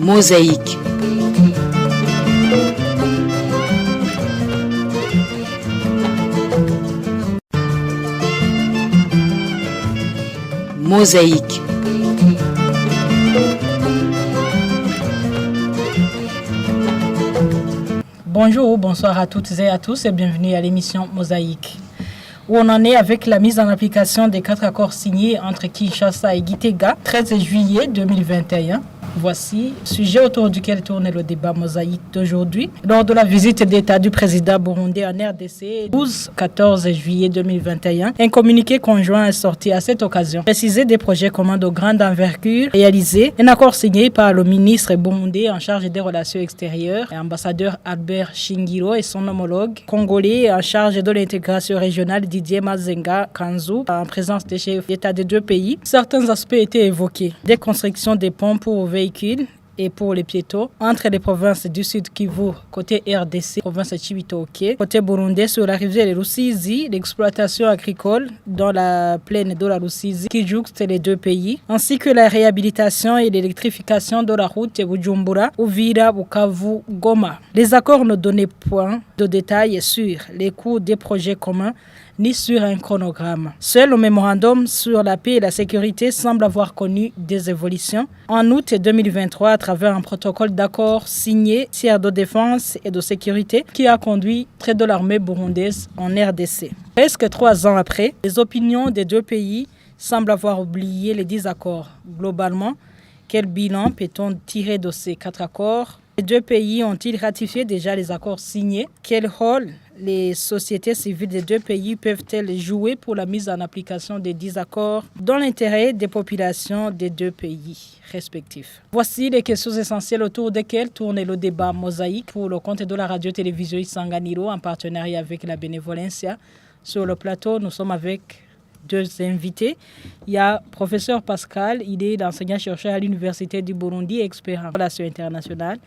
Mosaïque. Mosaïque. Bonjour, bonsoir à toutes et à tous et bienvenue à l'émission Mosaïque, où on en est avec la mise en application des 4 accords signés entre Kinshasa et Gitega, 13 juillet 2021. Voici le sujet autour duquel tourne le débat Mosaïque d'aujourd'hui. Lors de la visite d'État du président burundais en RDC, 12-14 juillet 2021, un communiqué conjoint est sorti à cette occasion. Préciser des projets communs de grande envergure réalisés, un accord signé par le ministre burundais en charge des relations extérieures, l'ambassadeur Albert Shingiro et son homologue congolais en charge de l'intégration régionale Didier Mazenga Kanzu, en présence des chefs d'État des deux pays. Certains aspects étaient évoqués. Des constructions des ponts pour véhicules et pour les piétons entre les provinces du Sud Kivu, côté RDC, province Chibitoke, côté burundais sur la rivière de Rusizi, l'exploitation agricole dans la plaine de la Rusizi qui jouxte les deux pays, ainsi que la réhabilitation et l'électrification de la route Bujumbura, Uvira, Bukavu, Goma. Les accords ne donnaient point de détails sur les coûts des projets communs ni sur un chronogramme. Seul le mémorandum sur la paix et la sécurité semble avoir connu des évolutions. En août 2023, à travers un protocole d'accord signé tiers de défense et de sécurité qui a conduit près de l'armée burundaise en RDC. Presque 3 ans après, les opinions des deux pays semblent avoir oublié les 10 accords. Globalement, quel bilan peut-on tirer de ces 4 accords? Les deux pays ont-ils ratifié déjà les accords signés? Quel rôle les sociétés civiles des deux pays peuvent-elles jouer pour la mise en application des 10 accords dans l'intérêt des populations des deux pays respectifs? Voici les questions essentielles autour desquelles tourne le débat Mosaïque pour le compte de la radio-télévision Isanganiro en partenariat avec la Bénévolencia. Sur le plateau, nous sommes avec 2 invités. Il y a professeur Pascal, il est enseignant-chercheur à l'Université du Burundi, expert en relations internationales.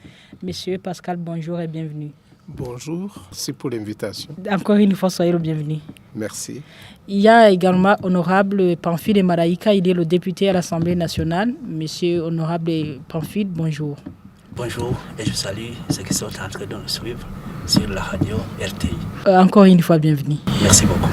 Monsieur Pascal, bonjour et bienvenue. Bonjour, merci pour l'invitation. Encore une fois, soyez le bienvenu. Merci. Il y a également honorable Pamphile Maraïka, il est le député à l'Assemblée nationale. Monsieur honorable Pamphile, bonjour. Bonjour et je salue ceux qui sont en train de nous suivre sur la radio RTI. Encore une fois, bienvenue. Merci beaucoup.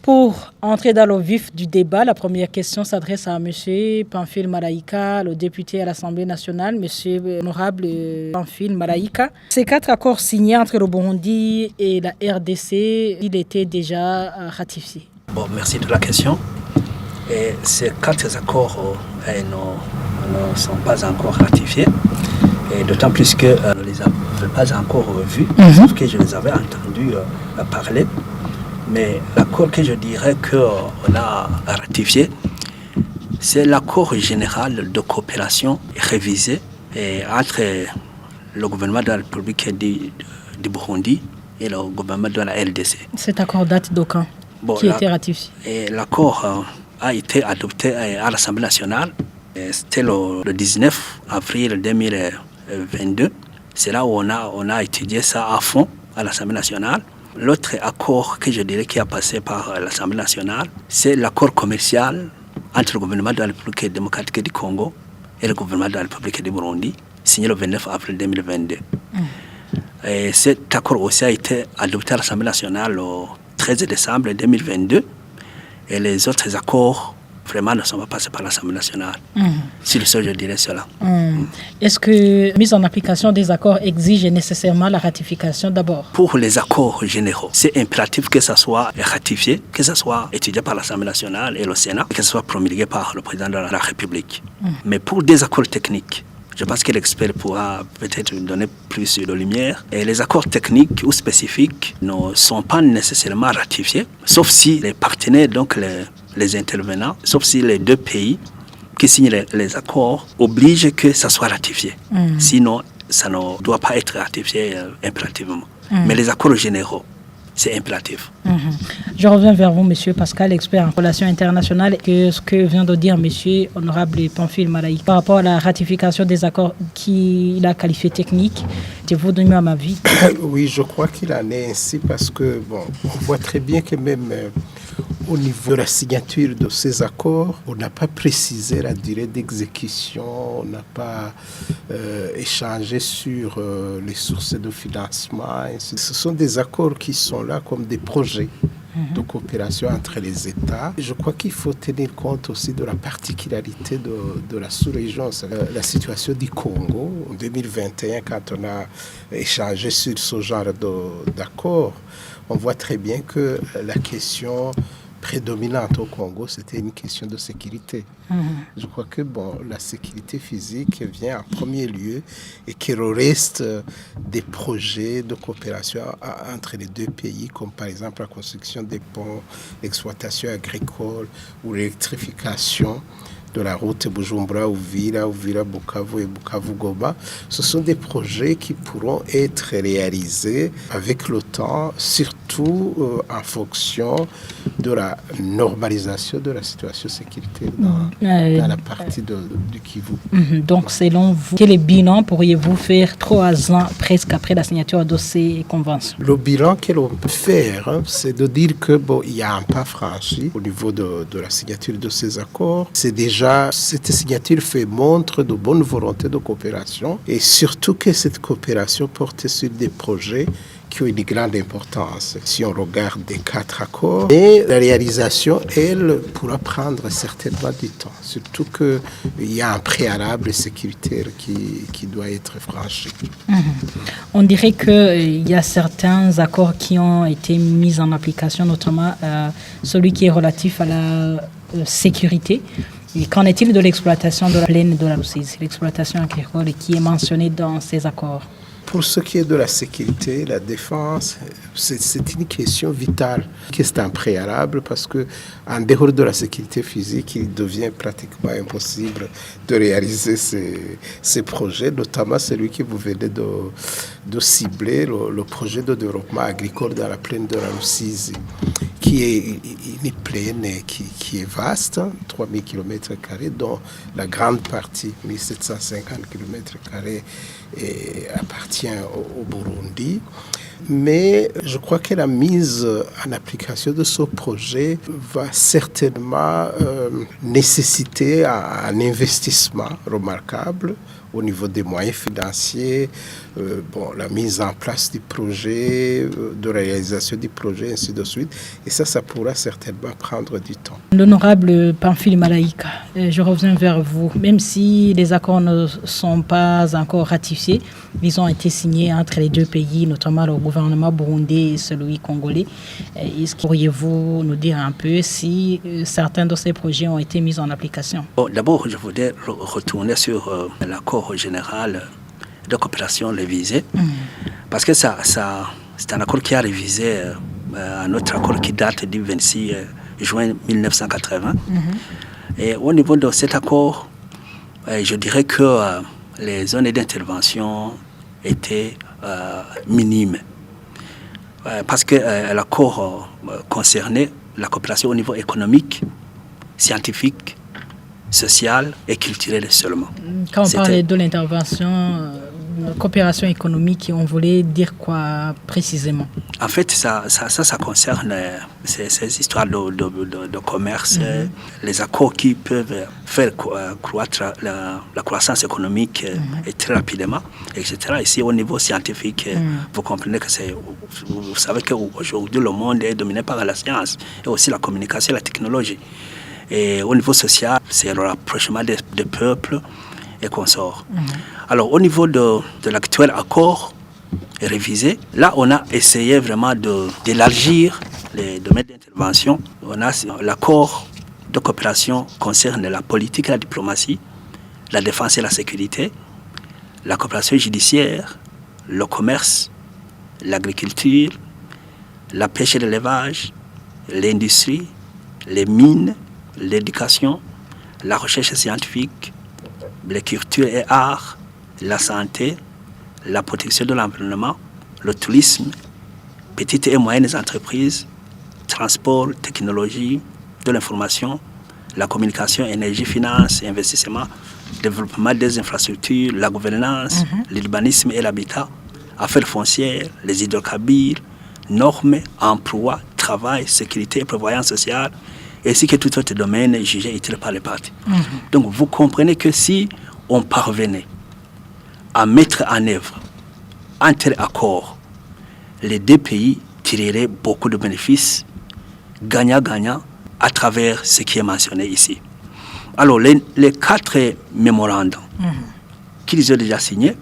Pour entrer dans le vif du débat, la première question s'adresse à M. Pamphile Maraïka, le député à l'Assemblée nationale. M. honorable Pamphile Maraïka, ces 4 accords signés entre le Burundi et la RDC, ils étaient déjà ratifiés. Bon, merci de la question. Et ces 4 accords ne sont pas encore ratifiés. Et d'autant plus que je ne les avais pas encore vus, sauf que je les avais entendus parler. Mais l'accord que je dirais qu'on a ratifié, c'est l'accord général de coopération révisé entre le gouvernement de la République du Burundi et le gouvernement de la RDC. Cet accord date de quand qui a été ratifié? L'accord a été adopté à l'Assemblée nationale. C'était le 19 avril 2022. C'est là où on a étudié ça à fond à l'Assemblée nationale. L'autre accord que je dirais qui a passé par l'Assemblée nationale, c'est l'accord commercial entre le gouvernement de la République démocratique du Congo et le gouvernement de la République du Burundi, signé le 29 avril 2022. Et cet accord aussi a été adopté à l'Assemblée nationale le 13 décembre 2022. Et les autres accords vraiment ne sont pas passés par l'Assemblée nationale. C'est le seul, je dirais cela. Est-ce que la mise en application des accords exige nécessairement la ratification d'abord? Pour les accords généraux, c'est impératif que ça soit ratifié, que ça soit étudié par l'Assemblée nationale et le Sénat, que ça soit promulgué par le président de la République. Mais pour des accords techniques, je pense que l'expert pourra peut-être donner plus de lumière. Et les accords techniques ou spécifiques ne sont pas nécessairement ratifiés, sauf si les partenaires, donc les intervenants, sauf si les deux pays qui signent les accords obligent que ça soit ratifié. Sinon, ça ne doit pas être ratifié impérativement. Mais les accords généraux, c'est impératif. Je reviens vers vous, Monsieur Pascal, expert en relations internationales, que ce que vient de dire Monsieur Honorable Pamphile Malaï par rapport à la ratification des accords qu'il a qualifiés techniques. Je vous donne ma vie. Oui, je crois qu'il en est ainsi parce que, on voit très bien que même au niveau de la signature de ces accords, on n'a pas précisé la durée d'exécution, on n'a pas échangé sur les sources de financement. Ce sont des accords qui sont là comme des projets de coopération entre les États. Je crois qu'il faut tenir compte aussi de la particularité de la sous-région, la situation du Congo. En 2021, quand on a échangé sur ce genre d'accord, on voit très bien que la question prédominante au Congo, c'était une question de sécurité. Je crois que la sécurité physique vient en premier lieu et qu'il reste des projets de coopération entre les deux pays, comme par exemple la construction des ponts, l'exploitation agricole ou l'électrification de la route Bujumbura-Uvira, Uvira-Bukavu et Bukavu-Goma. Ce sont des projets qui pourront être réalisés avec le temps, surtout en fonction de la normalisation de la situation sécuritaire dans la partie du Kivu. Donc, selon vous, quel bilan pourriez-vous faire 3 ans presque après la signature de ces conventions? Le bilan que l'on peut faire, c'est de dire que il y a un pas franchi au niveau de la signature de ces accords. C'est déjà cette signature fait montre de bonne volonté de coopération et surtout que cette coopération porte sur des projets qui ont une grande importance. Si on regarde les 4 accords, et la réalisation, elle, pourra prendre certainement du temps. Surtout qu'il y a un préalable sécuritaire qui doit être franchi. On dirait qu'il y a certains accords qui ont été mis en application, notamment celui qui est relatif à la sécurité. Et qu'en est-il de l'exploitation de la plaine de la Rusizi, l'exploitation agricole qui est mentionnée dans ces accords? Pour ce qui est de la sécurité, la défense, c'est une question vitale. C'est un préalable parce que en dehors de la sécurité physique, il devient pratiquement impossible de réaliser ces projets, notamment celui que vous venez de cibler, le projet de développement agricole dans la plaine de la Rusizi, qui est une plaine qui est vaste, 3000 km², dont la grande partie, 1750 km², appartient au Burundi. Mais je crois que la mise en application de ce projet va certainement nécessiter un investissement remarquable au niveau des moyens financiers, la mise en place du projet, de réalisation du projet, ainsi de suite. Et ça pourra certainement prendre du temps. L'honorable Pamphile Malaïka, je reviens vers vous. Même si les accords ne sont pas encore ratifiés, ils ont été signés entre les deux pays, notamment le gouvernement burundais et celui congolais. Est-ce que pourriez-vous nous dire un peu si certains de ces projets ont été mis en application? D'abord, je voudrais retourner sur l'accord général de coopération révisé, parce que c'est un accord qui a révisé un autre accord qui date du 26 juin 1980. Et au niveau de cet accord, je dirais que les zones d'intervention étaient minimes, parce que l'accord concernait la coopération au niveau économique, scientifique, sociale et culturelle seulement. Quand on parlait de l'intervention, coopération économique, on voulait dire quoi précisément? En fait, ça concerne ces histoires de commerce, les accords qui peuvent faire croître la croissance économique et très rapidement, etc. Ici, au niveau scientifique, vous comprenez que vous savez qu'aujourd'hui, le monde est dominé par la science et aussi la communication et la technologie. Et au niveau social, c'est le rapprochement des peuples et consorts. Alors, au niveau de l'actuel accord révisé, là, on a essayé vraiment d'élargir les domaines d'intervention. L'accord de coopération concerne la politique et la diplomatie, la défense et la sécurité, la coopération judiciaire, le commerce, l'agriculture, la pêche et l'élevage, l'industrie, les mines, l'éducation, la recherche scientifique, les cultures et arts, la santé, la protection de l'environnement, le tourisme, petites et moyennes entreprises, transport, technologie, de l'information, la communication, énergie, finance, investissement, développement des infrastructures, la gouvernance, l'urbanisme et l'habitat, affaires foncières, les hydrocarbures, normes, emploi, travail, sécurité et prévoyance sociale, ainsi que tout autre domaine jugé utile par les parties. Donc vous comprenez que si on parvenait à mettre en œuvre un tel accord, les deux pays tireraient beaucoup de bénéfices, gagnant-gagnant, à travers ce qui est mentionné ici. Alors, les 4 mémorandums qu'ils ont déjà signés,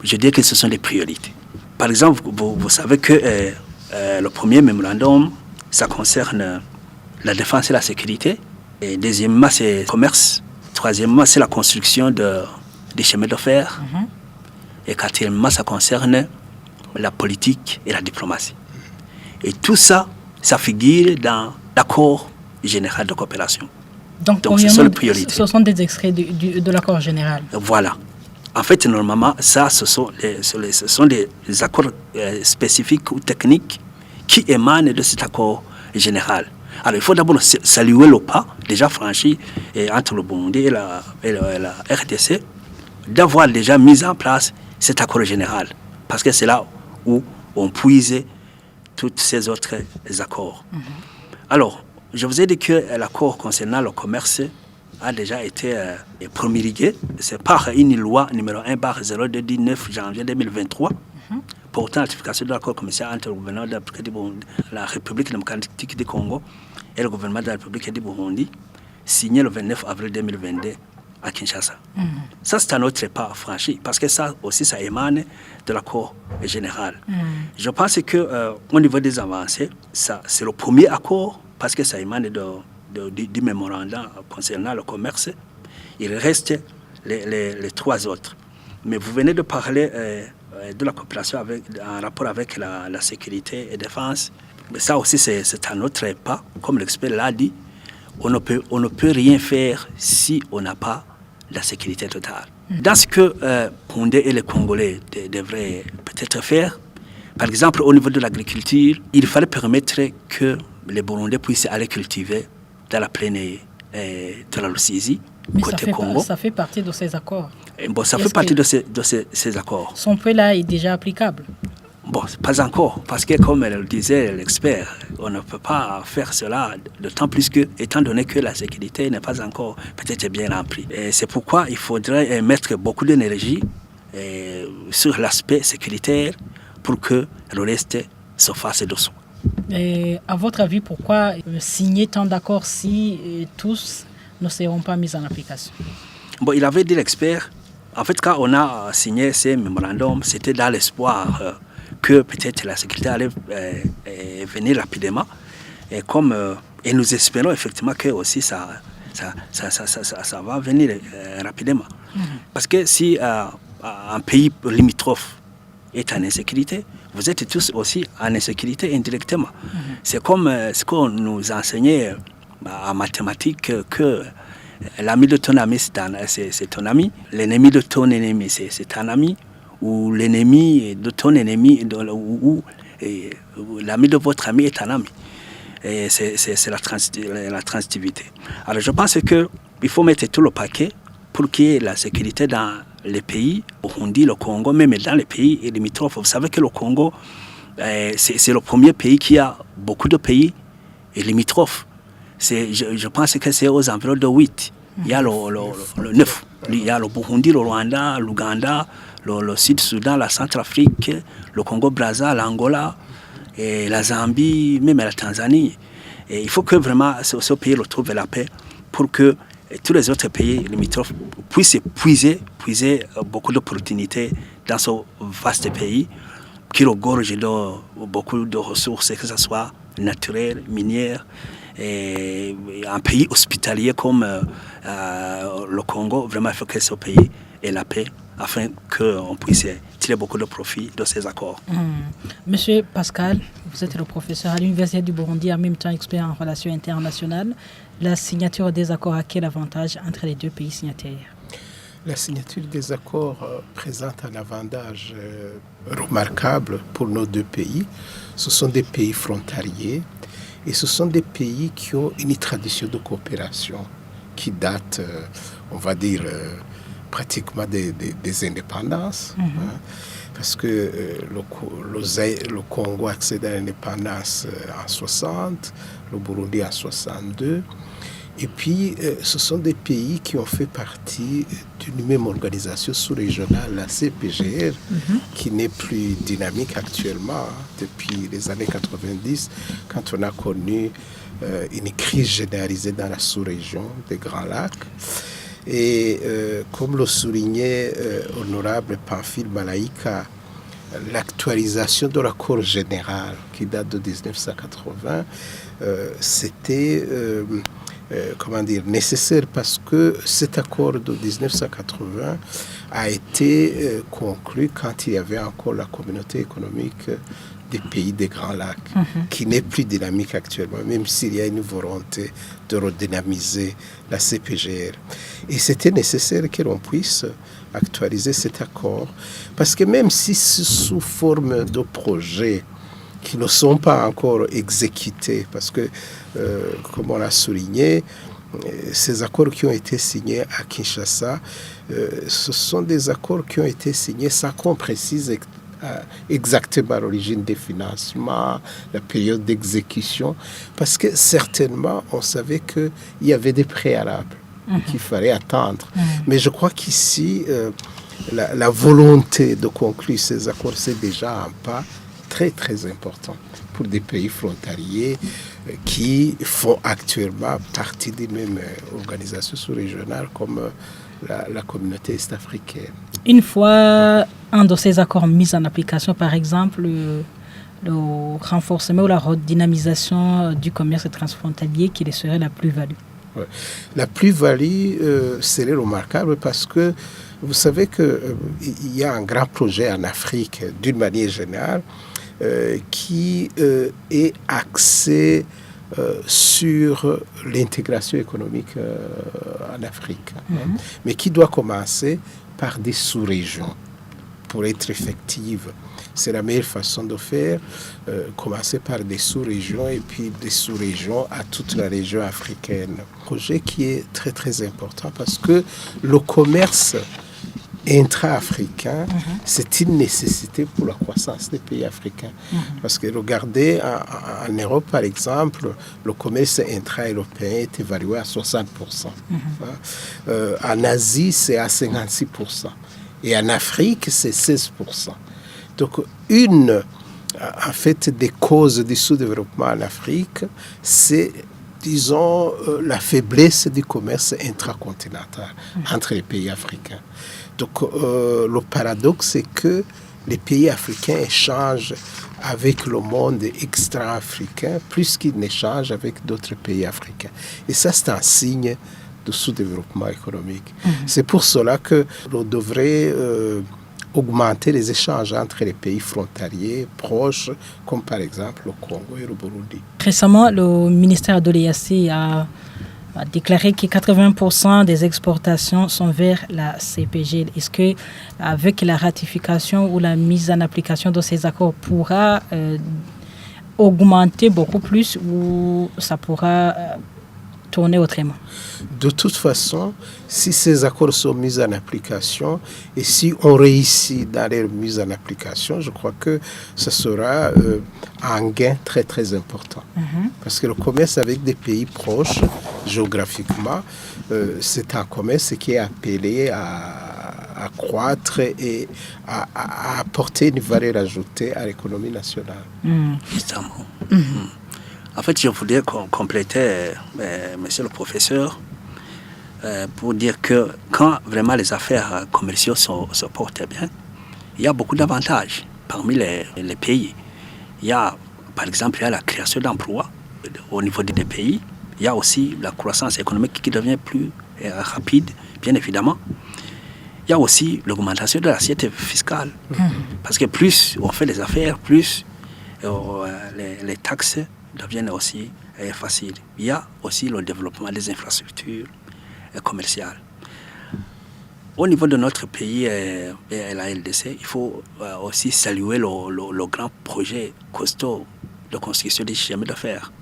je dirais que ce sont des priorités. Par exemple, vous savez que le premier mémorandum, ça concerne la défense et la sécurité. Et deuxièmement, c'est le commerce. Troisièmement, c'est la construction des chemins de fer. Et quatrièmement, ça concerne la politique et la diplomatie. Et tout ça, ça figure dans l'accord général de coopération. Donc ce sont les priorités. Ce sont des extraits de l'accord général. Voilà. En fait, normalement, ça, ce sont des accords spécifiques ou techniques qui émanent de cet accord général. Alors, il faut d'abord saluer le pas déjà franchi entre le Burundi et la RDC d'avoir déjà mis en place cet accord général. Parce que c'est là où on puise tous ces autres accords. Alors, je vous ai dit que l'accord concernant le commerce a déjà été promulgué. C'est par une loi numéro 1/02 du 9 janvier 2023 portant ratification de l'accord commercial entre le gouvernement de la République démocratique du Congo et le gouvernement de la République du Burundi, signé le 29 avril 2022 à Kinshasa. Ça, c'est un autre pas franchi, parce que ça aussi, ça émane de l'accord général. Je pense qu'au niveau des avancées, c'est le premier accord, parce que ça émane du mémorandum concernant le commerce. Il reste les 3 autres. Mais vous venez de parler de la coopération en rapport avec la sécurité et défense. Mais ça aussi, c'est un autre pas. Comme l'expert l'a dit, on ne peut rien faire si on n'a pas la sécurité totale. Dans ce que Burundais et les Congolais devraient peut-être faire, par exemple, au niveau de l'agriculture, il fallait permettre que les Burundais puissent aller cultiver dans la plaine de la Rusizi, côté Congo. Ça fait partie de ces accords. Ça fait partie de ces accords. Son point-là est déjà applicable. Pas encore, parce que comme le disait l'expert, on ne peut pas faire cela, d'autant plus que, étant donné que la sécurité n'est pas encore peut-être bien remplie. Et c'est pourquoi il faudrait mettre beaucoup d'énergie sur l'aspect sécuritaire pour que le reste se fasse dessous. Et à votre avis, pourquoi signer tant d'accords si tous ne seront pas mis en application? Il avait dit l'expert, en fait, quand on a signé ces mémorandums, c'était dans l'espoir que peut-être la sécurité allait venir rapidement. Et nous espérons effectivement que aussi ça va venir rapidement. Parce que si un pays limitrophe est en insécurité, vous êtes tous aussi en insécurité indirectement. C'est comme ce qu'on nous enseignait en mathématiques, que l'ami de ton ami, c'est ton ami, l'ennemi de ton ennemi, c'est un ami, ou l'ennemi de ton ennemi, ou l'ami de votre ami est un ami. Et c'est la transitivité. Alors je pense qu'il faut mettre tout le paquet pour qu'il y ait la sécurité dans les pays, Burundi, le Congo, même dans les pays limitrophes. Vous savez que le Congo, c'est le premier pays qui a beaucoup de pays limitrophes. Je pense que c'est aux environs de 8. Il y a le 9. Il y a le Burundi, le Rwanda, l'Ouganda, le Sud-Soudan, la Centrafrique, le Congo-Brazza, l'Angola, et la Zambie, même la Tanzanie. Et il faut que vraiment ce pays retrouve la paix pour que tous les autres pays limitrophes puissent puiser beaucoup d'opportunités dans ce vaste pays qui regorge de beaucoup de ressources, que ce soit naturelles, minières. Et un pays hospitalier comme le Congo, vraiment il faut que ce pays ait la paix afin qu'on puisse tirer beaucoup de profit de ces accords. Monsieur Pascal, vous êtes le professeur à l'Université du Burundi, en même temps expert en relations internationales. La signature des accords a quel avantage entre les deux pays signataires? La signature des accords présente un avantage remarquable pour nos deux pays. Ce sont des pays frontaliers et ce sont des pays qui ont une tradition de coopération qui date, on va dire, pratiquement des indépendances. Hein, parce que le Congo accède à l'indépendance en 60, le Burundi en 62. Et puis, ce sont des pays qui ont fait partie d'une même organisation sous-régionale, la CPGR, qui n'est plus dynamique actuellement depuis les années 90, quand on a connu une crise généralisée dans la sous-région des Grands Lacs. Et comme le soulignait honorable Pamphile Malaika, l'actualisation de l'accord général qui date de 1980, c'était nécessaire parce que cet accord de 1980 a été conclu quand il y avait encore la communauté économique des pays des Grands Lacs, qui n'est plus dynamique actuellement, même s'il y a une volonté de redynamiser la CPGR. Et c'était nécessaire que l'on puisse actualiser cet accord, parce que même si c'est sous forme de projets qui ne sont pas encore exécutés, parce que, comme on l'a souligné, ces accords qui ont été signés à Kinshasa, ce sont des accords qui ont été signés sans qu'on précise exactement l'origine des financements, la période d'exécution, parce que certainement on savait qu'il y avait des préalables qu'il fallait attendre. Mais je crois qu'ici, la volonté de conclure ces accords, c'est déjà un pas très très important pour des pays frontaliers qui font actuellement partie des mêmes organisations sous-régionales comme la communauté est-africaine. Une fois un de ces accords mis en application, par exemple, le renforcement ou la redynamisation du commerce transfrontalier, quelle serait la plus-value? Ouais. La plus-value serait remarquable parce que vous savez qu'il y a un grand projet en Afrique, d'une manière générale, qui est axé sur l'intégration économique en Afrique, mais qui doit commencer par des sous-régions pour être effective. C'est la meilleure façon de faire, commencer par des sous-régions et puis des sous-régions à toute la région africaine. Un projet qui est très très important parce que le commerce intra-africain, c'est une nécessité pour la croissance des pays africains. Parce que regardez, en Europe, par exemple, le commerce intra-européen est évalué à 60%. En Asie, c'est à 56%. Et en Afrique, c'est 16%. Donc, une des causes du sous-développement en Afrique, c'est, disons, la faiblesse du commerce intracontinental entre les pays africains. Donc, le paradoxe, c'est que les pays africains échangent avec le monde extra-africain plus qu'ils n'échangent avec d'autres pays africains. Et ça, c'est un signe de sous-développement économique. C'est pour cela que l'on devrait augmenter les échanges entre les pays frontaliers proches, comme par exemple le Congo et le Burundi. Récemment, le ministère de l'EAC a déclaré que 80% des exportations sont vers la CPG. Est-ce qu'avec la ratification ou la mise en application de ces accords pourra augmenter beaucoup plus ou ça pourra tourner autrement? De toute façon, si ces accords sont mis en application et si on réussit dans leur mise en application, je crois que ce sera un gain très très important. Parce que le commerce avec des pays proches, géographiquement, c'est un commerce qui est appelé à croître et à apporter une valeur ajoutée à l'économie nationale. Justement. En fait, je voudrais compléter, monsieur le professeur, pour dire que quand vraiment les affaires commerciales se portent bien, il y a beaucoup d'avantages parmi les pays. Il y a, par exemple, la création d'emplois au niveau des pays. Il y a aussi la croissance économique qui devient plus rapide, bien évidemment. Il y a aussi l'augmentation de l'assiette fiscale. Parce que plus on fait des affaires, plus les taxes deviennent aussi faciles. Il y a aussi le développement des infrastructures commerciales. Au niveau de notre pays et la RDC, il faut aussi saluer le grand projet costaud de construction des chemins de fer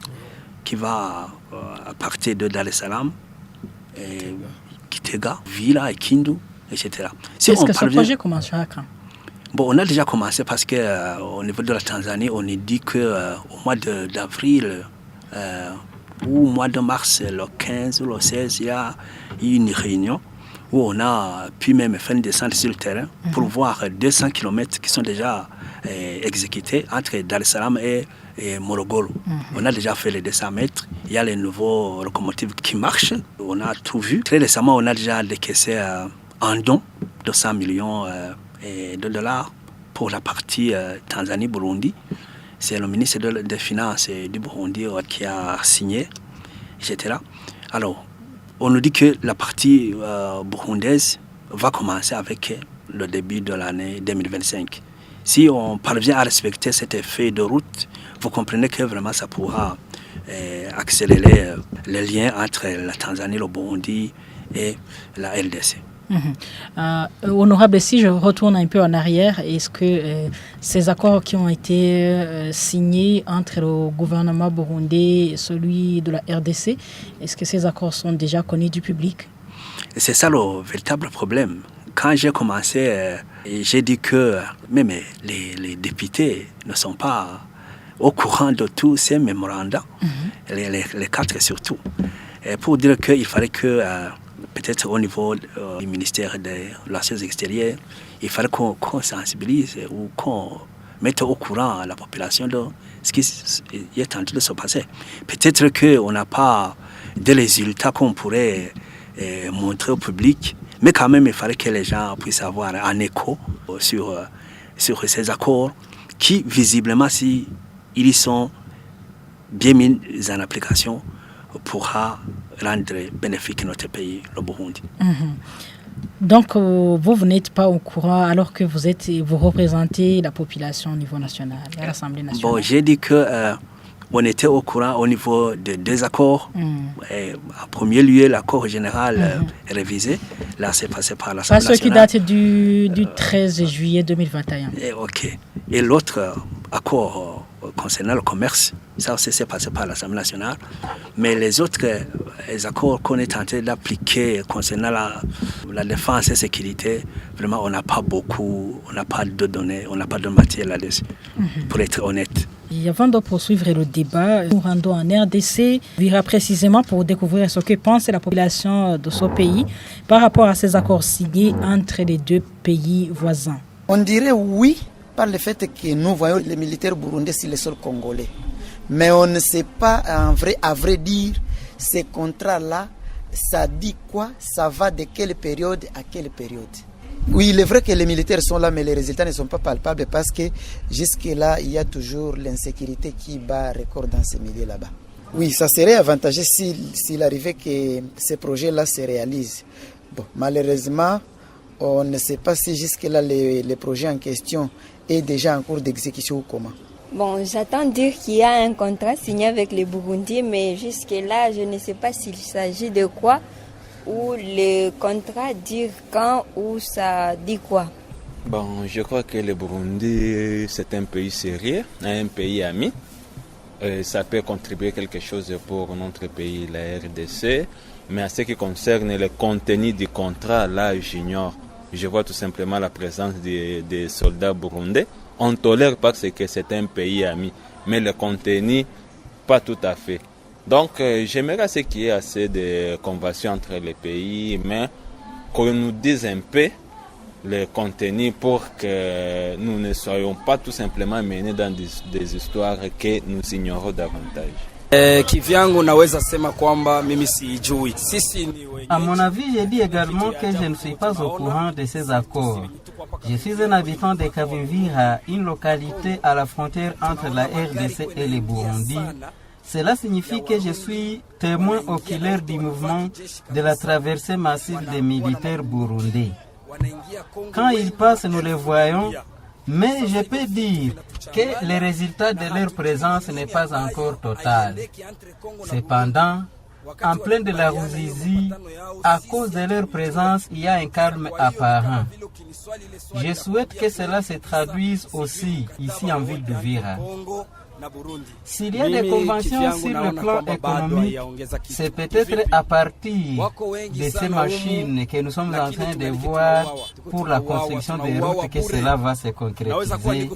qui va à partir de Dar es Salaam, Kitega, Villa et Kindu, etc. Est-ce que ce projet commencera quand? Bon, on a déjà commencé parce qu'au niveau de la Tanzanie, on est dit qu'au mois d'avril ou au mois de mars, le 15 ou le 16, il y a eu une réunion où on a pu même faire une descente sur le terrain pour voir 200 km qui sont déjà exécutés entre Dar es Salaam et Morogoro. On a déjà fait les 200 mètres. Il y a les nouveaux locomotives qui marchent. On a tout vu. Très récemment, on a déjà décaissé un don de 100 millions de dollars pour la partie Tanzanie-Burundi. C'est le ministre des Finances du Burundi qui a signé, etc. Alors, on nous dit que la partie burundaise va commencer avec le début de l'année 2025. Si on parvient à respecter cet effet de route, vous comprenez que vraiment ça pourra accélérer les liens entre la Tanzanie, le Burundi et la RDC. Honorable, si je retourne un peu en arrière, est-ce que ces accords qui ont été signés entre le gouvernement burundais et celui de la RDC, est-ce que ces accords sont déjà connus du public? C'est ça le véritable problème. Quand j'ai commencé, j'ai dit que même les députés ne sont pas au courant de tous ces mémorandums, les quatre surtout. Et pour dire qu'il fallait que peut-être au niveau du ministère des Relations extérieures, il fallait qu'on sensibilise ou qu'on mette au courant la population de ce qui est en train de se passer. Peut-être qu'on n'a pas de résultats qu'on pourrait montrer au public, mais quand même il fallait que les gens puissent avoir un écho sur ces accords qui, visiblement, si ils sont bien mis en application, pourra rendre bénéfique notre pays, le Burundi. Donc, vous n'êtes pas au courant alors que vous représentez la population au niveau national, à l'Assemblée nationale? Bon, j'ai dit que on était au courant au niveau de deux accords. En premier lieu, l'accord général révisé. Là, c'est passé par l'Assemblée nationale. Pas ce qui date du 13 juillet 2021. OK. Et l'autre accord concernant le commerce, ça aussi c'est passé par l'Assemblée nationale. Mais les autres les accords qu'on est en train d'appliquer concernant la défense et la sécurité, vraiment on n'a pas beaucoup, on n'a pas de données, on n'a pas de matière là-dessus, pour être honnête. Et avant de poursuivre le débat, nous rendons en RDC, verra précisément pour découvrir ce que pense la population de ce pays par rapport à ces accords signés entre les deux pays voisins. On dirait oui, par le fait que nous voyons les militaires burundais sur le sol congolais. Mais on ne sait pas, à vrai dire, ces contrats-là, ça dit quoi? Ça va de quelle période à quelle période? Oui, il est vrai que les militaires sont là, mais les résultats ne sont pas palpables parce que jusque-là, il y a toujours l'insécurité qui bat record dans ces milieux là-bas. Oui, ça serait avantageux s'il arrivait que ces projets-là se réalisent. Bon, malheureusement, on ne sait pas si jusque-là, les projets en question est déjà en cours d'exécution ou comment. Bon, j'attends dire qu'il y a un contrat signé avec les Burundais, mais jusque-là, je ne sais pas s'il s'agit de quoi, ou le contrat dit quand, ou ça dit quoi. Bon, je crois que le Burundi, c'est un pays sérieux, un pays ami. Ça peut contribuer quelque chose pour notre pays, la RDC, mais à ce qui concerne le contenu du contrat, là, j'ignore. Je vois tout simplement la présence des soldats burundais. On tolère parce que c'est un pays ami, mais le contenu, pas tout à fait. Donc, j'aimerais qu'il y ait assez de conventions entre les pays, mais qu'on nous dise un peu le contenu pour que nous ne soyons pas tout simplement menés dans des histoires que nous ignorons davantage. Kivyangu naweza sema kwamba mimi siijui. À mon avis, j'ai dit également que je ne suis pas au courant de ces accords. Je suis un habitant de Kavimvira, une localité à la frontière entre la RDC et le Burundi. Cela signifie que je suis témoin oculaire du mouvement de la traversée massive des militaires burundais. Quand ils passent, nous les voyons, mais je peux dire que le résultat de leur présence n'est pas encore total. Cependant, en plein de la Ruzizi, à cause de leur présence, il y a un calme apparent. Je souhaite que cela se traduise aussi ici en ville de Vira. S'il y a des conventions sur le plan économique, c'est peut-être à partir de ces machines que nous sommes en train de voir pour la construction des routes que cela va se concrétiser.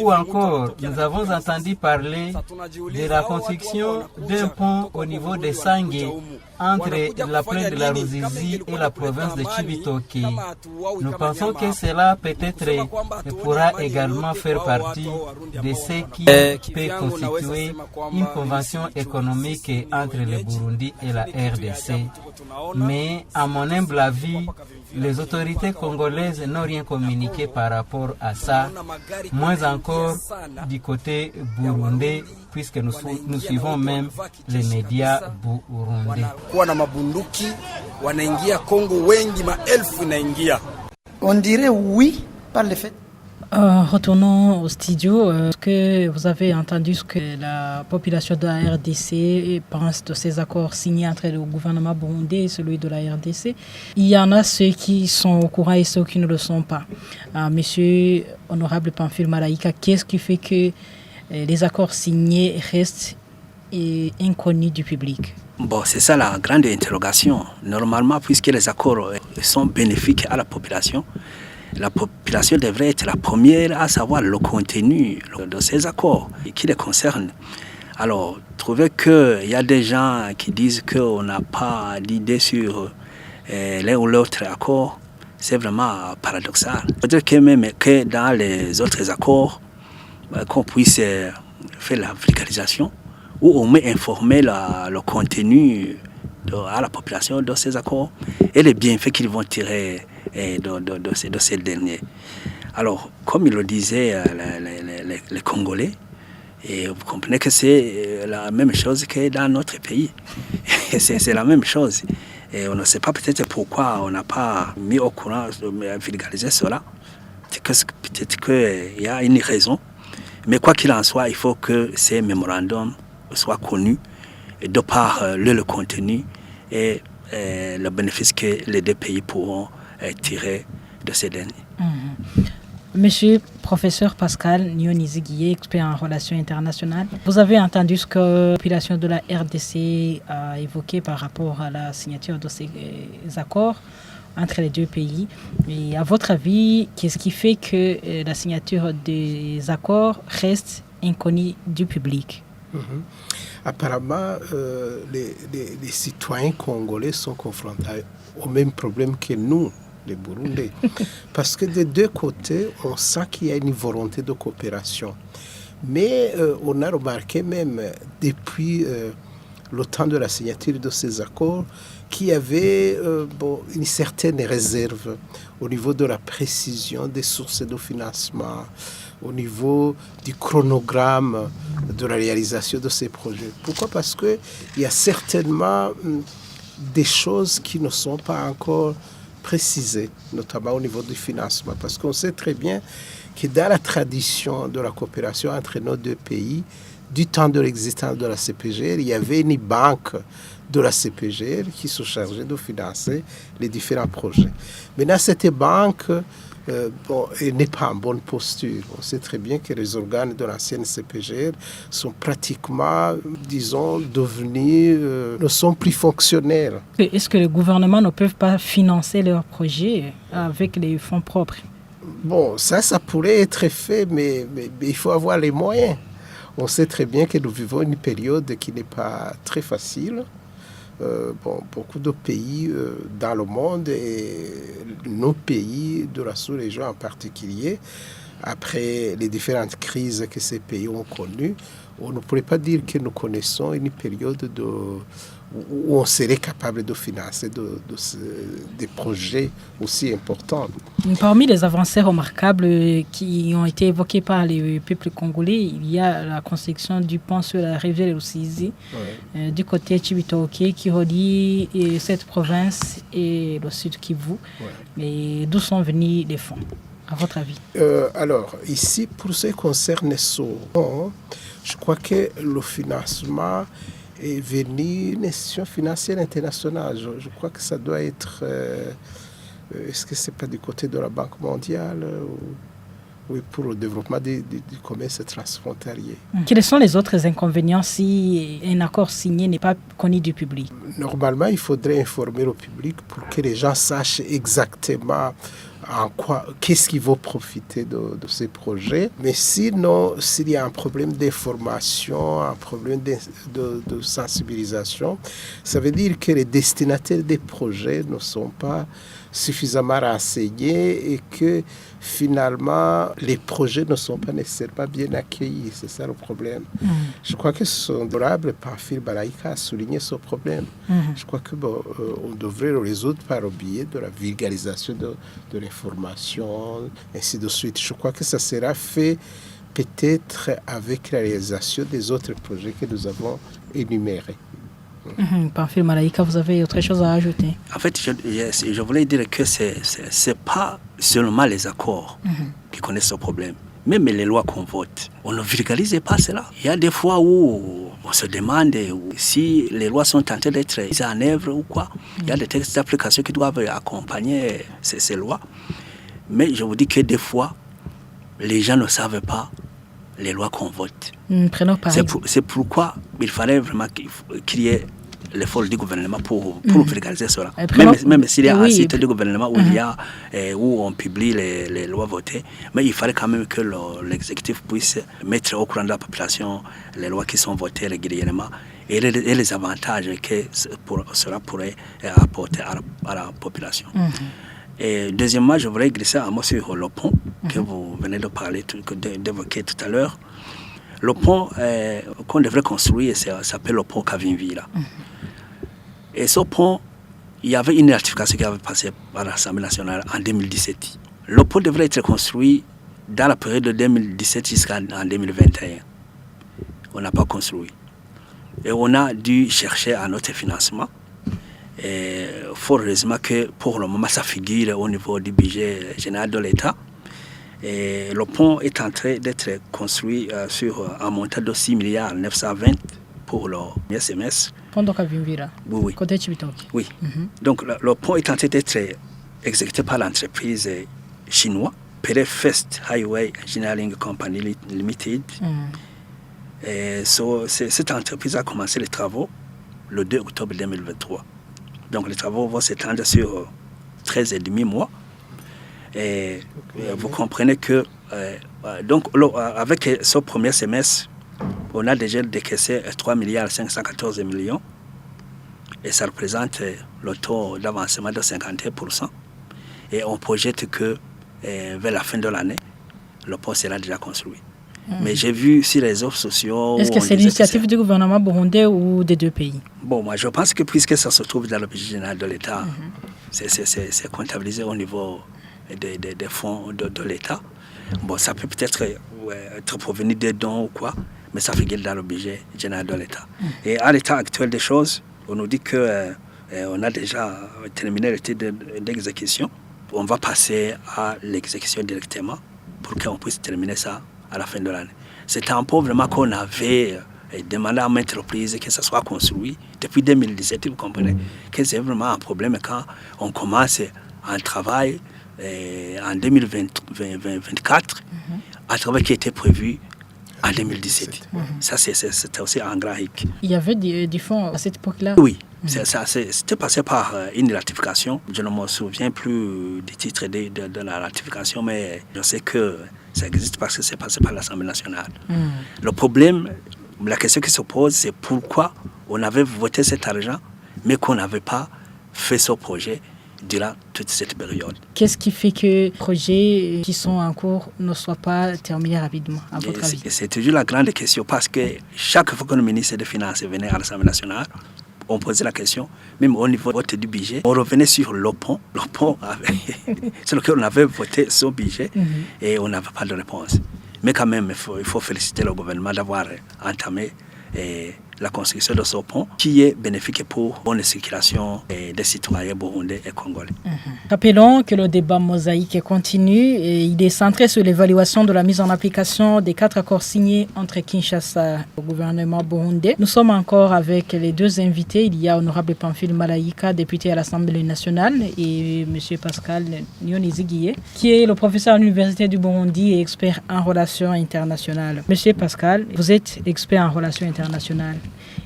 Ou encore, nous avons entendu parler de la construction d'un pont au niveau de Sangue entre la plaine de la Ruzizi et la province de Chibitoke. Nous pensons que cela peut-être pourra également faire partie de ce qui peut constituer une convention économique entre le Burundi et la RDC. Mais à mon humble avis, les autorités congolaises n'ont rien communiqué par rapport à ça, moins encore du côté burundais, puisque nous suivons même les médias burundais. On dirait oui par le fait. Retournons au studio. Est-ce que vous avez entendu ce que la population de la RDC pense de ces accords signés entre le gouvernement burundais et celui de la RDC? Il y en a ceux qui sont au courant et ceux qui ne le sont pas. Monsieur Honorable Pamphile Malaika, qu'est-ce qui fait que les accords signés restent inconnus du public? Bon, c'est ça la grande interrogation. Normalement, puisque les accords sont bénéfiques à la population devrait être la première à savoir le contenu de ces accords qui les concernent. Alors, trouver qu'il y a des gens qui disent qu'on n'a pas d'idée sur l'un ou l'autre accord, c'est vraiment paradoxal. Peut-être que même que dans les autres accords, qu'on puisse faire la vulgarisation ou au moins informer le contenu à la population de ces accords et les bienfaits qu'ils vont tirer de ces derniers. Alors, comme il le disait les Congolais, et vous comprenez que c'est la même chose que dans notre pays. c'est la même chose. Et on ne sait pas peut-être pourquoi on n'a pas mis au courant, vulgarisé cela. Peut-être qu'il y a une raison. Mais quoi qu'il en soit, il faut que ces mémorandums soient connus de par le contenu et le bénéfice que les deux pays pourront tirer de ces derniers. Monsieur professeur Pascal Nyonizi-Guillet, expert en relations internationales, vous avez entendu ce que la population de la RDC a évoqué par rapport à la signature de ces accords entre les deux pays. Et à votre avis, qu'est-ce qui fait que la signature des accords reste inconnue du public? Apparemment, les citoyens congolais sont confrontés au même problème que nous, les Burundais. Parce que des deux côtés, on sent qu'il y a une volonté de coopération. Mais on a remarqué même depuis le temps de la signature de ces accords qu'il y avait une certaine réserve au niveau de la précision des sources de financement, au niveau du chronogramme de la réalisation de ces projets. Pourquoi? Parce qu'il y a certainement des choses qui ne sont pas encore précisées, notamment au niveau du financement. Parce qu'on sait très bien que dans la tradition de la coopération entre nos deux pays, du temps de l'existence de la CPGR, il y avait une banque de la CPGR qui se chargeait de financer les différents projets. Maintenant, cette banque elle n'est pas en bonne posture. On sait très bien que les organes de l'ancienne CPGR sont pratiquement, disons, devenus, ne sont plus fonctionnels. Est-ce que les gouvernements ne peuvent pas financer leurs projets avec les fonds propres? Bon, ça pourrait être fait, mais il faut avoir les moyens. On sait très bien que nous vivons une période qui n'est pas très facile. Beaucoup de pays dans le monde et nos pays de la sous-région en particulier, après les différentes crises que ces pays ont connues, on ne pourrait pas dire que nous connaissons une période où on serait capable de financer des projets aussi importants. Parmi les avancées remarquables qui ont été évoquées par les peuples congolais, il y a la construction du pont sur la rivière Ruzizi, du côté Chibitoke, qui relie cette province et le sud Kivu. Mais d'où sont venus les fonds, à votre avis? Alors, ici, pour ce qui concerne ce pont, je crois que le financement est venue une institution financière internationale. Je crois que ça doit être... est-ce que ce n'est pas du côté de la Banque mondiale oui, pour le développement du commerce transfrontalier. Quels sont les autres inconvénients si un accord signé n'est pas connu du public? Normalement, il faudrait informer le public pour que les gens sachent exactement qu'est-ce qui va profiter de ces projets. Mais sinon, s'il y a un problème d'information, un problème de sensibilisation, ça veut dire que les destinataires des projets ne sont pas suffisamment renseignés et que finalement les projets ne sont pas nécessairement bien accueillis. C'est ça le problème. Je crois que son honorable Pamphile Balaika a souligné ce problème. Je crois que on devrait le résoudre par le biais de la vulgarisation de l'information, ainsi de suite. Je crois que ça sera fait peut-être avec la réalisation des autres projets que nous avons énumérés. Pamphile Balaika, vous avez autre chose à ajouter? En fait, je voulais dire que c'est pas seulement les accords qui connaissent ce problème. Même les lois qu'on vote, on ne vulgarise pas cela. Il y a des fois où on se demande si les lois sont tentées d'être mises en œuvre ou quoi. Il y a des textes d'application qui doivent accompagner ces lois. Mais je vous dis que des fois, les gens ne savent pas les lois qu'on vote. C'est pourquoi il fallait vraiment qu'il y ait l'effort du gouvernement pour vulgariser cela. Même s'il y a un site du gouvernement où où on publie les lois votées, mais il fallait quand même que l'exécutif puisse mettre au courant de la population les lois qui sont votées régulièrement et les avantages que cela pourrait apporter à la population. Et deuxièmement, je voudrais glisser un mot sur le pont que vous venez de parler, d'évoquer tout à l'heure. Le pont qu'on devrait construire, ça s'appelle le pont Kavimvira. Et ce pont, il y avait une ratification qui avait passé par l'Assemblée nationale en 2017. Le pont devrait être construit dans la période de 2017 jusqu'en 2021. On n'a pas construit. Et on a dû chercher un autre financement. Et fort heureusement que pour le moment, ça figure au niveau du budget général de l'État. Et le pont est en train d'être construit sur un montant de 6 milliards 920 pour le premier semestre. Pont de Kavimvira. Oui. Côté Chibitoke. Oui. Donc le pont est en train d'être exécuté par l'entreprise chinoise, Perefest Highway Engineering Company Limited. Et cette entreprise a commencé les travaux le 2 octobre 2023. Donc les travaux vont s'étendre sur 13,5 mois. Et vous comprenez que donc avec ce premier semestre, on a déjà décaissé 3 milliards 514 millions et ça représente le taux d'avancement de 51%. Et on projette que vers la fin de l'année, le pont sera déjà construit. Mais j'ai vu sur les réseaux sociaux... Est-ce que c'est l'initiative du gouvernement burundais ou des deux pays? Bon, moi je pense que puisque ça se trouve dans le budget général de l'État, c'est comptabilisé au niveau des fonds de l'État. Bon, ça peut peut-être être provenu des dons ou quoi, mais ça figure dans le budget général de l'État. Et à l'état actuel des choses, on nous dit qu'on a déjà terminé l'étude d'exécution. On va passer à l'exécution directement pour qu'on puisse terminer ça à la fin de l'année. C'est un peu vraiment qu'on avait demandé à maintes reprises que ça soit construit depuis 2017, vous comprenez, que c'est vraiment un problème quand on commence un travail en 2024, un travail qui était prévu en 2017. Ça, c'était aussi un grand hic. Il y avait des fonds à cette époque-là? Oui, c'était passé par une ratification. Je ne me souviens plus du titre de la ratification, mais je sais que ça existe parce que c'est passé par l'Assemblée nationale. Le problème, la question qui se pose, c'est pourquoi on avait voté cet argent, mais qu'on n'avait pas fait ce projet durant toute cette période. Qu'est-ce qui fait que les projets qui sont en cours ne soient pas terminés rapidement, à votre avis? C'est toujours la grande question, parce que chaque fois que le ministre des Finances venait à l'Assemblée nationale, on posait la question, même au niveau du budget, on revenait sur le pont sur lequel on avait voté ce budget et on n'avait pas de réponse. Mais quand même, il faut féliciter le gouvernement d'avoir entamé la construction de ce pont qui est bénéfique pour la bonne circulation des citoyens burundais et congolais. Rappelons que le débat mosaïque continue et il est centré sur l'évaluation de la mise en application des 4 accords signés entre Kinshasa et le gouvernement burundais. Nous sommes encore avec les 2 invités. Il y a Honorable Pamphile Malaika, député à l'Assemblée nationale, et M. Pascal Nyonizigiye, qui est le professeur à l'Université du Burundi et expert en relations internationales. Monsieur Pascal, vous êtes expert en relations internationales.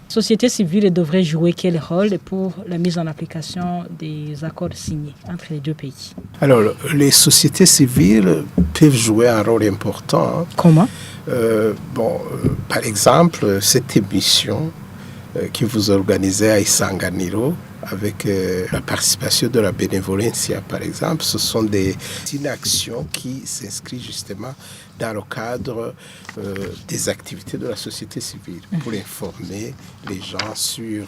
La société civile devrait jouer quel rôle pour la mise en application des accords signés entre les 2 pays? Alors, les sociétés civiles peuvent jouer un rôle important. Comment? Par exemple, cette émission que vous organisez à Isanganiro, avec la participation de la Benevolencia, par exemple, ce sont une action qui s'inscrit justement dans le cadre des activités de la société civile pour informer les gens sur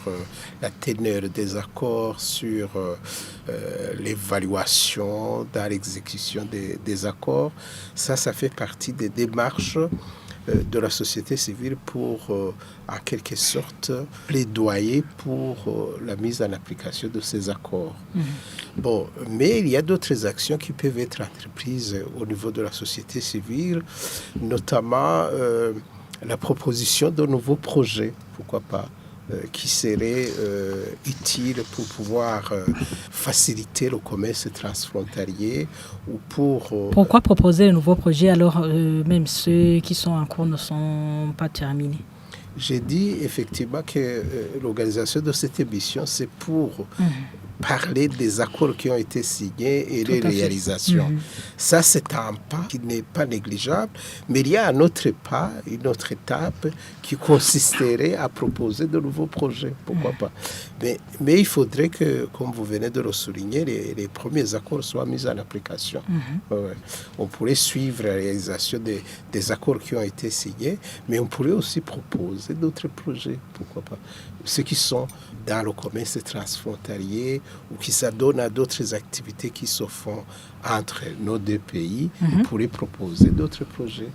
la teneur des accords, sur l'évaluation dans l'exécution des accords. Ça fait partie des démarches de la société civile pour, en quelque sorte, plaidoyer pour la mise en application de ces accords. Mais il y a d'autres actions qui peuvent être entreprises au niveau de la société civile, notamment la proposition de nouveaux projets, pourquoi pas, qui seraient utiles pour pouvoir faciliter le commerce transfrontalier ou pour... Pourquoi proposer de nouveaux projets alors même ceux qui sont en cours ne sont pas terminés? J'ai dit effectivement que l'organisation de cette émission, c'est pour parler des accords qui ont été signés et les réalisations. Ça, c'est un pas qui n'est pas négligeable, mais il y a un autre pas, une autre étape qui consisterait à proposer de nouveaux projets. Pourquoi pas? Mais il faudrait que, comme vous venez de le souligner, les premiers accords soient mis en application. On pourrait suivre la réalisation des accords qui ont été signés, mais on pourrait aussi proposer d'autres projets. Pourquoi pas? Ceux qui sont dans le commerce transfrontalier ou qui s'adonnent à d'autres activités qui se font entre nos 2 pays, pourraient proposer d'autres projets.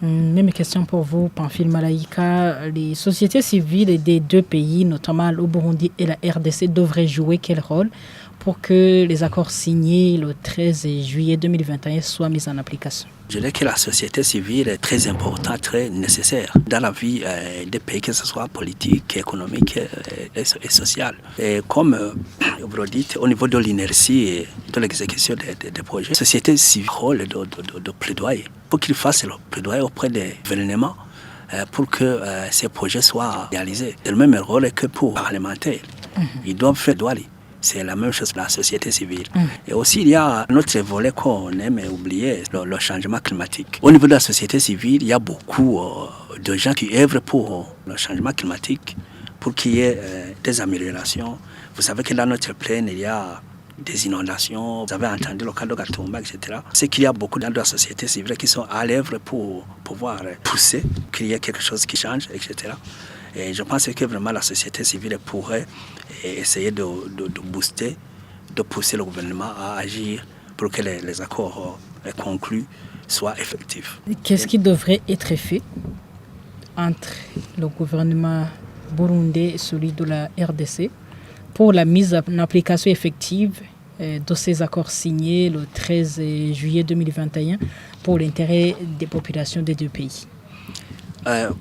Même question pour vous, Pamphile Malaika. Les sociétés civiles des 2 pays, notamment le Burundi et la RDC, devraient jouer quel rôle pour que les accords signés le 13 juillet 2021 soient mis en application? Je dirais que la société civile est très importante, très nécessaire dans la vie des pays, que ce soit politique, économique et sociale. Et comme vous le dites, au niveau de l'inertie et de l'exécution des projets, la société civile a le rôle de plaidoyer. Pour qu'il fasse le plaidoyer auprès des gouvernements pour que ces projets soient réalisés. C'est le même rôle que pour les parlementaires. Ils doivent faire plaidoyer. C'est la même chose pour la société civile. Et aussi, il y a un autre volet qu'on aime oublier, le changement climatique. Au niveau de la société civile, il y a beaucoup de gens qui œuvrent pour le changement climatique, pour qu'il y ait des améliorations. Vous savez que dans notre plaine, il y a des inondations. Vous avez entendu le cas de Gatumba, etc. C'est qu'il y a beaucoup de gens de la société civile qui sont à l'œuvre pour pouvoir pousser, qu'il y ait quelque chose qui change, etc. Et je pense que vraiment la société civile pourrait essayer de booster, de pousser le gouvernement à agir pour que les accords conclus soient effectifs. Qu'est-ce qui devrait être fait entre le gouvernement burundais et celui de la RDC pour la mise en application effective de ces accords signés le 13 juillet 2021 pour l'intérêt des populations des 2 pays?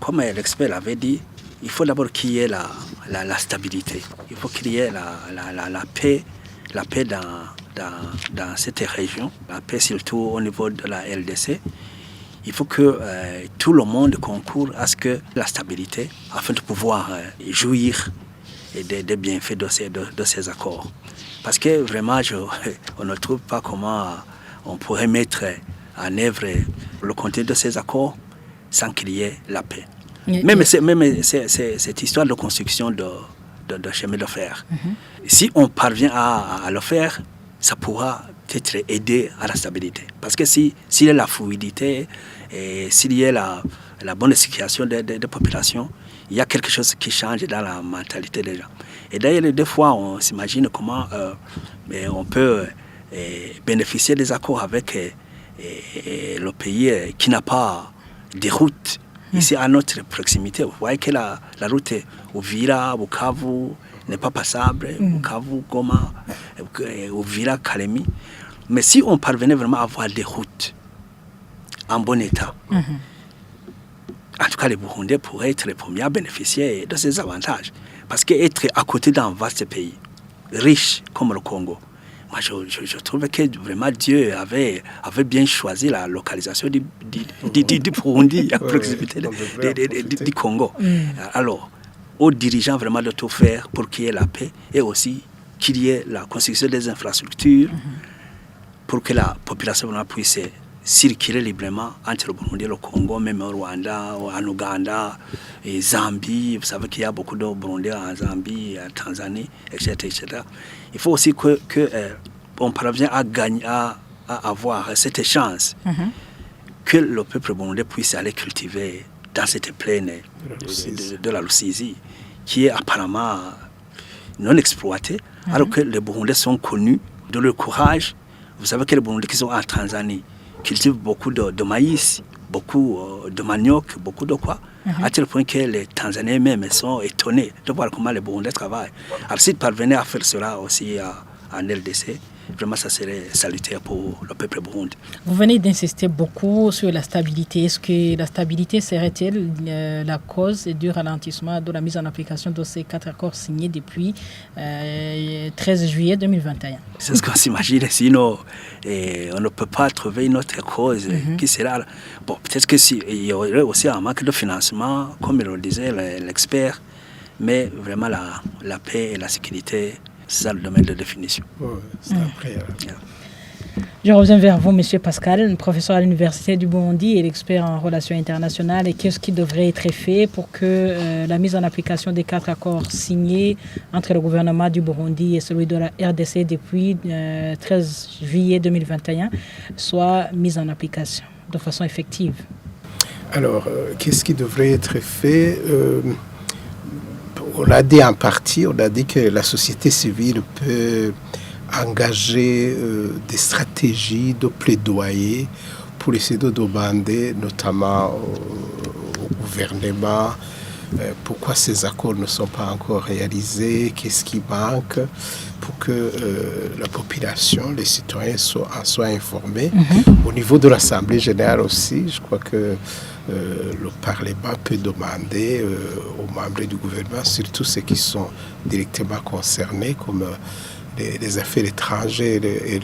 Comme l'expert l'avait dit, il faut d'abord qu'il y ait la stabilité. Il faut qu'il y ait la paix dans cette région, la paix surtout au niveau de la RDC. Il faut que tout le monde concourt à ce que la stabilité, afin de pouvoir jouir des bienfaits de ces accords. Parce que vraiment, on ne trouve pas comment on pourrait mettre en œuvre le contenu de ces accords sans qu'il y ait la paix. Même cette histoire de construction de chemin de fer, si on parvient à le faire, ça pourra peut-être aider à la stabilité. Parce que s'il y a la fluidité et s'il y a la bonne circulation des populations, il y a quelque chose qui change dans la mentalité des gens. Et d'ailleurs, des fois, on s'imagine comment on peut bénéficier des accords avec le pays qui n'a pas des routes ici à notre proximité. Vous voyez que la route Uvira, Bukavu n'est pas passable, Bukavu, Goma, Uvira, Kalemi. Mais si on parvenait vraiment à avoir des routes en bon état, en tout cas les Burundais pourraient être les premiers à bénéficier de ces avantages. Parce qu'être à côté d'un vaste pays, riche comme le Congo, moi je trouve que vraiment Dieu avait bien choisi la localisation du Burundi à proximité du Congo. Alors, aux dirigeants vraiment de tout faire pour qu'il y ait la paix et aussi qu'il y ait la construction des infrastructures pour que la population puisse circuler librement entre le Burundi et le Congo, même au Rwanda, en Ouganda, et Zambie. Vous savez qu'il y a beaucoup de Burundais en Zambie, en Tanzanie, etc. etc. Il faut aussi qu'on parvienne à gagner, à avoir cette chance que le peuple burundais puisse aller cultiver dans cette plaine de la Rusizi, qui est apparemment non exploitée, alors que les Burundais sont connus de leur courage. Vous savez que les Burundais qui sont en Tanzanie cultivent beaucoup de maïs, beaucoup de manioc, beaucoup de quoi, à tel point que les Tanzaniens même sont étonnés de voir comment les Burundais travaillent. Alors s'ils parvenaient à faire cela aussi en RDC, vraiment ça serait salutaire pour le peuple burundais. Vous venez d'insister beaucoup sur la stabilité. Est-ce que la stabilité serait-elle la cause du ralentissement de la mise en application de ces 4 accords signés depuis 13 juillet 2021? C'est ce qu'on s'imagine, sinon on ne peut pas trouver une autre cause qui sera... Bon, peut-être qu'il y aurait aussi un manque de financement, comme le disait l'expert, mais vraiment la paix et la sécurité, c'est ça le domaine de définition. C'est après. Je reviens vers vous, M. Pascal, professeur à l'Université du Burundi et l'expert en relations internationales. Et qu'est-ce qui devrait être fait pour que la mise en application des 4 accords signés entre le gouvernement du Burundi et celui de la RDC depuis 13 juillet 2021 soit mise en application de façon effective? Alors, qu'est-ce qui devrait être fait? On l'a dit en partie, on a dit que la société civile peut engager des stratégies de plaidoyer pour essayer de demander notamment au gouvernement pourquoi ces accords ne sont pas encore réalisés, qu'est-ce qui manque pour que la population, les citoyens en soient informés. Au niveau de l'Assemblée générale aussi, je crois que le Parlement peut demander aux membres du gouvernement, surtout ceux qui sont directement concernés, comme les affaires étrangères et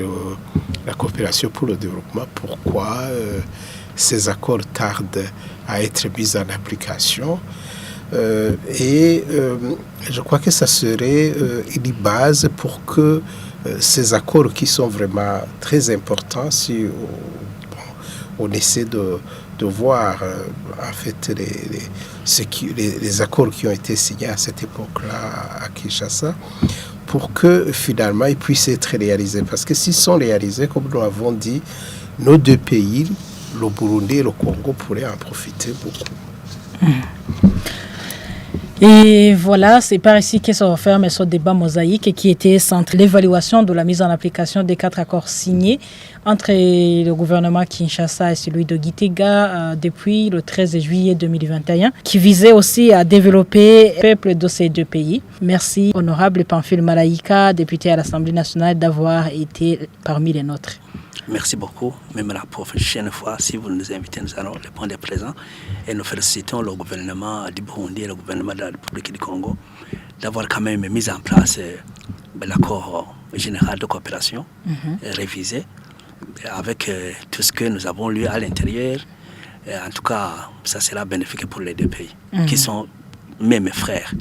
la coopération pour le développement, pourquoi ces accords tardent à être mis en application. Et je crois que ça serait une base pour que ces accords qui sont vraiment très importants, si on essaie de voir en fait les accords qui ont été signés à cette époque-là à Kinshasa, pour que finalement ils puissent être réalisés. Parce que s'ils sont réalisés, comme nous l'avons dit, nos 2 pays, le Burundi et le Congo, pourraient en profiter beaucoup. Et voilà, c'est par ici que se referme ce débat mosaïque qui était centré l'évaluation de la mise en application des 4 accords signés entre le gouvernement Kinshasa et celui de Gitega depuis le 13 juillet 2021, qui visait aussi à développer le peuple de ces 2 pays. Merci, honorable Pamphile Malaika, député à l'Assemblée nationale, d'avoir été parmi les nôtres. Merci beaucoup. Même la prochaine fois, si vous nous invitez, nous allons répondre présent et nous félicitons le gouvernement du Burundi et le gouvernement de la République du Congo d'avoir quand même mis en place l'accord général de coopération révisé avec tout ce que nous avons lu à l'intérieur. En tout cas, ça sera bénéfique pour les 2 pays qui sont même frères.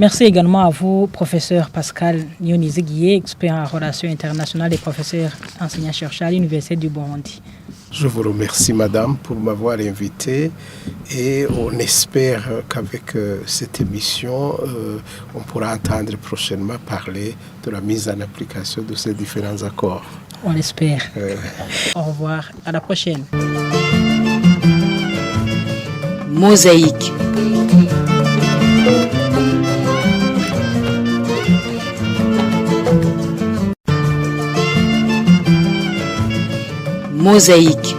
Merci également à vous, professeur Pascal Nyonizi-Guié, expert en relations internationales et professeur enseignant-chercheur à l'Université du Burundi. Je vous remercie, madame, pour m'avoir invité et on espère qu'avec cette émission, on pourra entendre prochainement parler de la mise en application de ces différents accords. On l'espère. Au revoir, à la prochaine. Mosaïque. Mosaïque.